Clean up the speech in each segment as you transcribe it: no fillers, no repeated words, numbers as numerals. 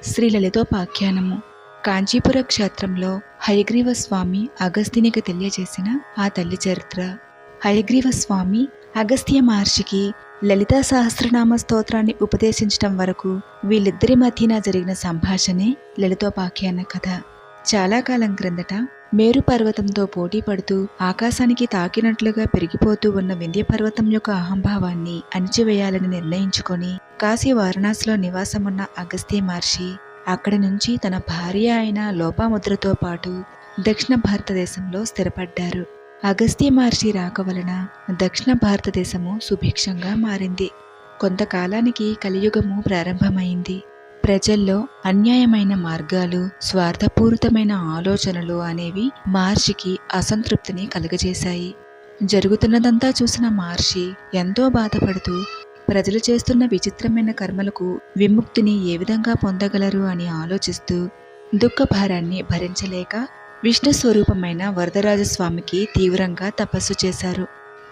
శ్రీ లలితోపాఖ్యానము. కాంచీపుర క్షేత్రంలో హయగ్రీవ స్వామి అగస్త్యునికి తెలియజేసిన ఆ తల్లి చరిత్ర. హయగ్రీవ స్వామి అగస్త్య మహర్షికి లలితా సహస్రనామ స్తోత్రాన్ని ఉపదేశించటం వరకు వీళ్ళిద్దరి మధ్యన జరిగిన సంభాషణే లలితోపాఖ్యాన కథ. చాలా కాలం క్రిందట మేరు పర్వతంతో పోటీ పడుతూ ఆకాశానికి తాకినట్లుగా పెరిగిపోతూ ఉన్న వింధ్య పర్వతం యొక్క అహంభావాన్ని అణిచివేయాలని నిర్ణయించుకొని కాశీ వారణాసిలో నివాసమున్న అగస్త్య మహర్షి అక్కడి నుంచి తన భార్య అయిన లోపాముద్రతో పాటు దక్షిణ భారతదేశంలో స్థిరపడ్డారు. అగస్త్య మహర్షి రాక వలన దక్షిణ భారతదేశము సుభిక్షంగా మారింది. కొంతకాలానికి కలియుగము ప్రారంభమైంది. ప్రజల్లో అన్యాయమైన మార్గాలు, స్వార్థపూరితమైన ఆలోచనలు అనేవి మహర్షికి అసంతృప్తిని కలుగజేశాయి. జరుగుతున్నదంతా చూసిన మహర్షి ఎంతో బాధపడుతూ ప్రజలు చేస్తున్న విచిత్రమైన కర్మలకు విముక్తిని ఏ విధంగా పొందగలరు అని ఆలోచిస్తూ దుఃఖభారాన్ని భరించలేక విష్ణు స్వరూపమైన వరదరాజస్వామికి తీవ్రంగా తపస్సు చేశారు.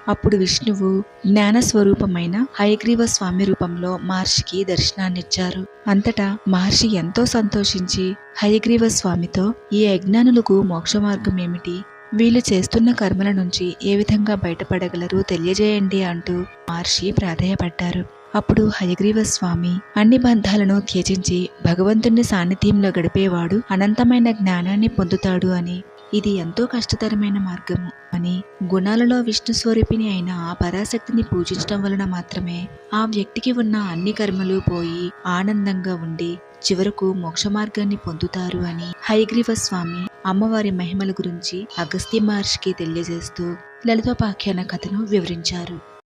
అప్పుడు విష్ణువు జ్ఞానస్వరూపమైన హయగ్రీవ స్వామి రూపంలో మహర్షికి దర్శనాన్నిచ్చారు. అంతటా మహర్షి ఎంతో సంతోషించి హయగ్రీవ స్వామితో, ఈ అజ్ఞానులకు మోక్ష మార్గం ఏమిటి, వీళ్ళు చేస్తున్న కర్మల నుంచి ఏ విధంగా బయటపడగలరు తెలియజేయండి అంటూ మహర్షి ప్రాధేయపడ్డారు. అప్పుడు హయగ్రీవ స్వామి అన్ని బంధాలను త్యజించి భగవంతుని సాన్నిధ్యంలో గడిపేవాడు అనంతమైన జ్ఞానాన్ని పొందుతాడు అని, ఇది ఎంతో కష్టతరమైన మార్గము అని, గుణాలలో విష్ణు స్వరూపిణి అయిన ఆ పరాశక్తిని పూజించడం వలన మాత్రమే ఆ వ్యక్తికి ఉన్న అన్ని కర్మలు పోయి ఆనందంగా ఉండి చివరకు మోక్ష మార్గాన్ని పొందుతారు అని హయగ్రీవ స్వామి అమ్మవారి మహిమల గురించి అగస్త్య మహర్షికి తెలియజేస్తూ లలితోపాఖ్యాన కథను వివరించారు.